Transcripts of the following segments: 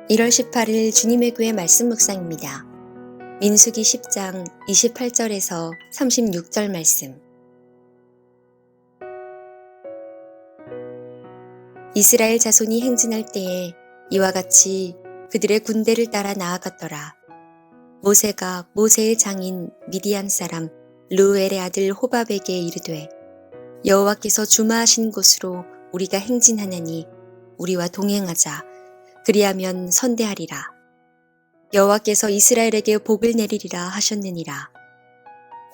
1월 18일 주님의 교회 말씀 묵상입니다. 민수기 10장 28절에서 36절 말씀. 이스라엘 자손이 행진할 때에 이와 같이 그들의 군대를 따라 나아갔더라. 모세가 모세의 장인 미디안 사람 르우엘의 아들 호밥에게 이르되 여호와께서 주마하신 곳으로 우리가 행진하느니 우리와 동행하자. 그리하면 선대하리라. 여호와께서 이스라엘에게 복을 내리리라 하셨느니라.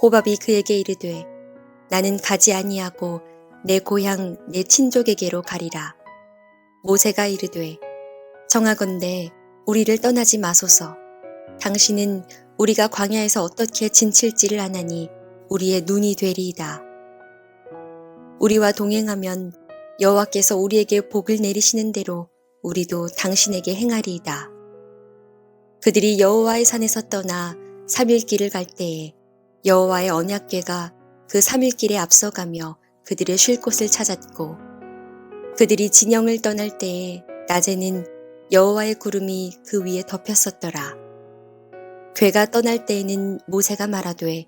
호밥이 그에게 이르되 나는 가지 아니하고 내 고향 내 친족에게로 가리라. 모세가 이르되 정하건대 우리를 떠나지 마소서. 당신은 우리가 광야에서 어떻게 진칠지를 아나니 우리의 눈이 되리이다. 우리와 동행하면 여호와께서 우리에게 복을 내리시는 대로 우리도 당신에게 행하리이다. 그들이 여호와의 산에서 떠나 3일 길을 갈 때에 여호와의 언약궤가 그 3일 길에 앞서가며 그들의 쉴 곳을 찾았고, 그들이 진영을 떠날 때에 낮에는 여호와의 구름이 그 위에 덮였었더라. 궤가 떠날 때에는 모세가 말하되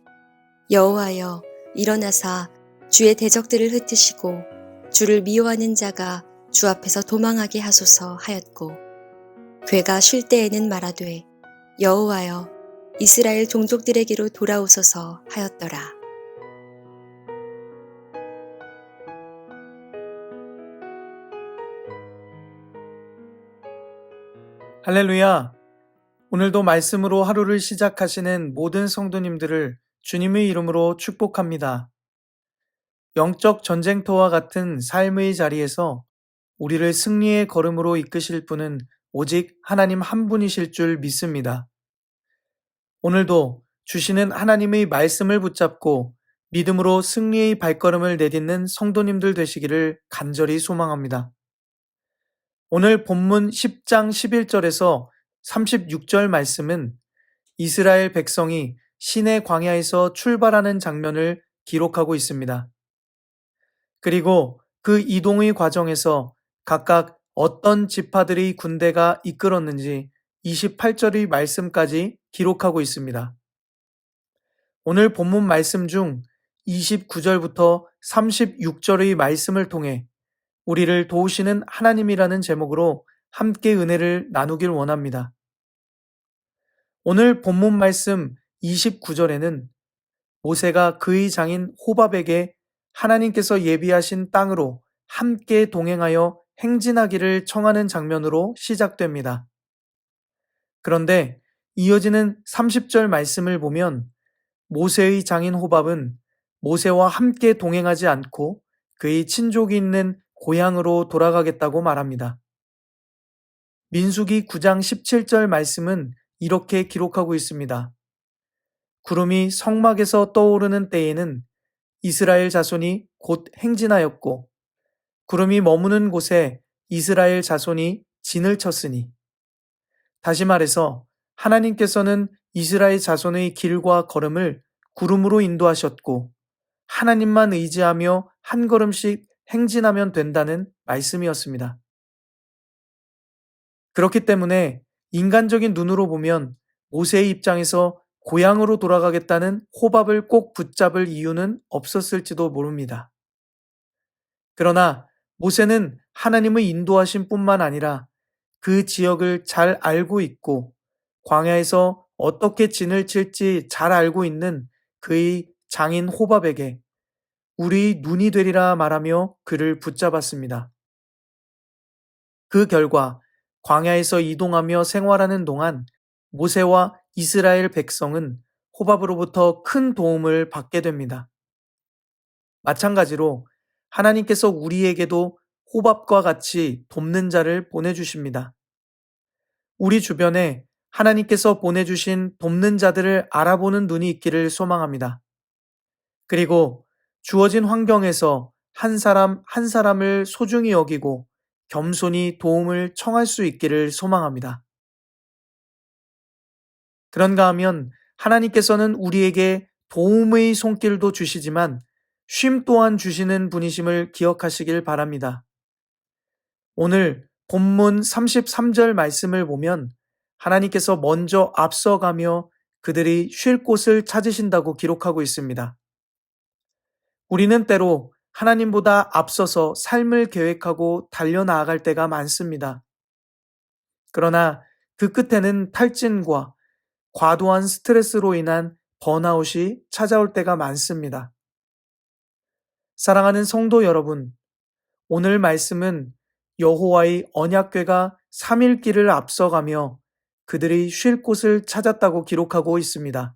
여호와여 일어나사 주의 대적들을 흩으시고 주를 미워하는 자가 주 앞에서 도망하게 하소서 하였고, 궤가 쉴 때에는 말하되 여호와여 이스라엘 종족들에게로 돌아오소서 하였더라. 할렐루야! 오늘도 말씀으로 하루를 시작하시는 모든 성도님들을 주님의 이름으로 축복합니다. 영적 전쟁터와 같은 삶의 자리에서 우리를 승리의 걸음으로 이끄실 분은 오직 하나님 한 분이실 줄 믿습니다. 오늘도 주시는 하나님의 말씀을 붙잡고 믿음으로 승리의 발걸음을 내딛는 성도님들 되시기를 간절히 소망합니다. 오늘 본문 10장 11절에서 36절 말씀은 이스라엘 백성이 시내 광야에서 출발하는 장면을 기록하고 있습니다. 그리고 그 이동의 과정에서 각각 어떤 지파들의 군대가 이끌었는지 28절의 말씀까지 기록하고 있습니다. 오늘 본문 말씀 중 29절부터 36절의 말씀을 통해 우리를 도우시는 하나님이라는 제목으로 함께 은혜를 나누길 원합니다. 오늘 본문 말씀 29절에는 모세가 그의 장인 호밥에게 하나님께서 예비하신 땅으로 함께 동행하여 행진하기를 청하는 장면으로 시작됩니다. 그런데 이어지는 30절 말씀을 보면 모세의 장인 호밥은 모세와 함께 동행하지 않고 그의 친족이 있는 고향으로 돌아가겠다고 말합니다. 민수기 9장 17절 말씀은 이렇게 기록하고 있습니다. 구름이 성막에서 떠오르는 때에는 이스라엘 자손이 곧 행진하였고, 구름이 머무는 곳에 이스라엘 자손이 진을 쳤으니. 다시 말해서 하나님께서는 이스라엘 자손의 길과 걸음을 구름으로 인도하셨고, 하나님만 의지하며 한 걸음씩 행진하면 된다는 말씀이었습니다. 그렇기 때문에 인간적인 눈으로 보면 모세의 입장에서 고향으로 돌아가겠다는 호밥을 꼭 붙잡을 이유는 없었을지도 모릅니다. 그러나 모세는 하나님의 인도하심 뿐만 아니라 그 지역을 잘 알고 있고 광야에서 어떻게 진을 칠지 잘 알고 있는 그의 장인 호밥에게 우리 눈이 되리라 말하며 그를 붙잡았습니다. 그 결과 광야에서 이동하며 생활하는 동안 모세와 이스라엘 백성은 호밥으로부터 큰 도움을 받게 됩니다. 마찬가지로 하나님께서 우리에게도 호밥과 같이 돕는 자를 보내주십니다. 우리 주변에 하나님께서 보내주신 돕는 자들을 알아보는 눈이 있기를 소망합니다. 그리고 주어진 환경에서 한 사람 한 사람을 소중히 여기고 겸손히 도움을 청할 수 있기를 소망합니다. 그런가 하면 하나님께서는 우리에게 도움의 손길도 주시지만 쉼 또한 주시는 분이심을 기억하시길 바랍니다. 오늘 본문 33절 말씀을 보면 하나님께서 먼저 앞서가며 그들이 쉴 곳을 찾으신다고 기록하고 있습니다. 우리는 때로 하나님보다 앞서서 삶을 계획하고 달려나아갈 때가 많습니다. 그러나 그 끝에는 탈진과 과도한 스트레스로 인한 번아웃이 찾아올 때가 많습니다. 사랑하는 성도 여러분, 오늘 말씀은 여호와의 언약궤가 3일 길을 앞서가며 그들이 쉴 곳을 찾았다고 기록하고 있습니다.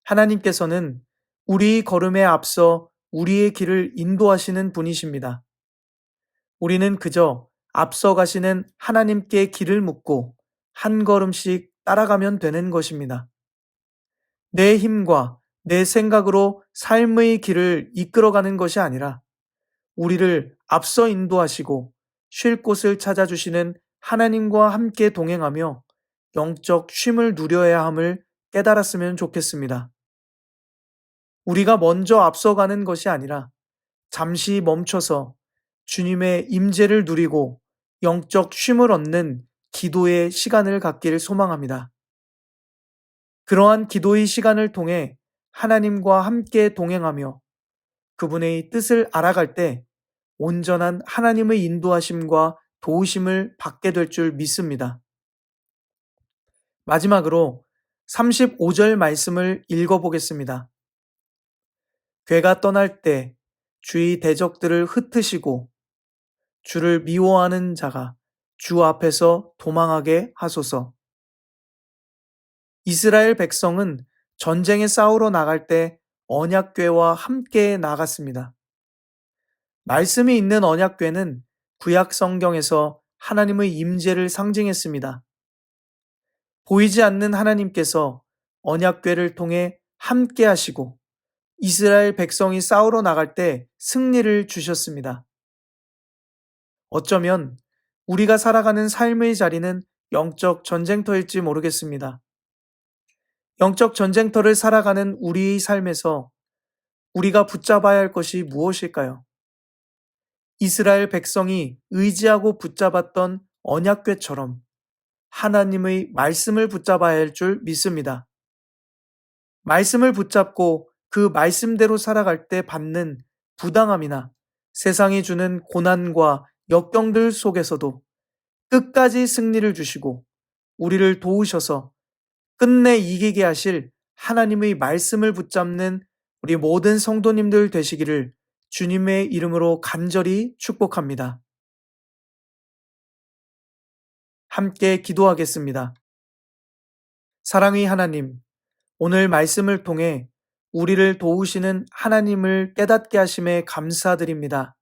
하나님께서는 우리 걸음에 앞서 우리의 길을 인도하시는 분이십니다. 우리는 그저 앞서가시는 하나님께 길을 묻고 한 걸음씩 따라가면 되는 것입니다. 내 힘과 내 생각으로 삶의 길을 이끌어가는 것이 아니라 우리를 앞서 인도하시고 쉴 곳을 찾아주시는 하나님과 함께 동행하며 영적 쉼을 누려야 함을 깨달았으면 좋겠습니다. 우리가 먼저 앞서가는 것이 아니라 잠시 멈춰서 주님의 임재를 누리고 영적 쉼을 얻는 기도의 시간을 갖기를 소망합니다. 그러한 기도의 시간을 통해 하나님과 함께 동행하며 그분의 뜻을 알아갈 때 온전한 하나님의 인도하심과 도우심을 받게 될 줄 믿습니다. 마지막으로 35절 말씀을 읽어보겠습니다. 괴가 떠날 때 주의 대적들을 흩으시고 주를 미워하는 자가 주 앞에서 도망하게 하소서. 이스라엘 백성은 전쟁에 싸우러 나갈 때 언약궤와 함께 나갔습니다. 말씀이 있는 언약궤는 구약 성경에서 하나님의 임재를 상징했습니다. 보이지 않는 하나님께서 언약궤를 통해 함께 하시고 이스라엘 백성이 싸우러 나갈 때 승리를 주셨습니다. 어쩌면 우리가 살아가는 삶의 자리는 영적 전쟁터일지 모르겠습니다. 영적 전쟁터를 살아가는 우리의 삶에서 우리가 붙잡아야 할 것이 무엇일까요? 이스라엘 백성이 의지하고 붙잡았던 언약궤처럼 하나님의 말씀을 붙잡아야 할 줄 믿습니다. 말씀을 붙잡고 그 말씀대로 살아갈 때 받는 부당함이나 세상이 주는 고난과 역경들 속에서도 끝까지 승리를 주시고 우리를 도우셔서 끝내 이기게 하실 하나님의 말씀을 붙잡는 우리 모든 성도님들 되시기를 주님의 이름으로 간절히 축복합니다. 함께 기도하겠습니다. 사랑의 하나님, 오늘 말씀을 통해 우리를 도우시는 하나님을 깨닫게 하심에 감사드립니다.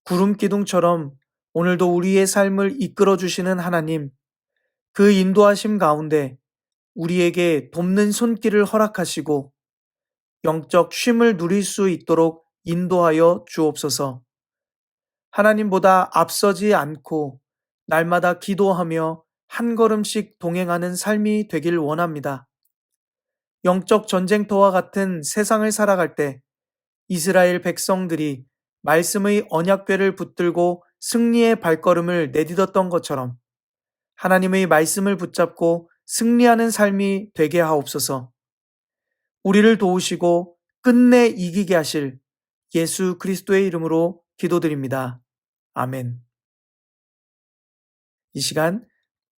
구름 기둥처럼 오늘도 우리의 삶을 이끌어 주시는 하나님, 그 인도하심 가운데 우리에게 돕는 손길을 허락하시고 영적 쉼을 누릴 수 있도록 인도하여 주옵소서. 하나님보다 앞서지 않고 날마다 기도하며 한 걸음씩 동행하는 삶이 되길 원합니다. 영적 전쟁터와 같은 세상을 살아갈 때 이스라엘 백성들이 말씀의 언약궤를 붙들고 승리의 발걸음을 내딛었던 것처럼 하나님의 말씀을 붙잡고 승리하는 삶이 되게 하옵소서. 우리를 도우시고 끝내 이기게 하실 예수 그리스도의 이름으로 기도드립니다. 아멘. 이 시간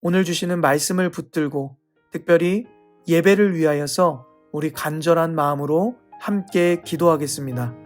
오늘 주시는 말씀을 붙들고 특별히 예배를 위하여서 우리 간절한 마음으로 함께 기도하겠습니다.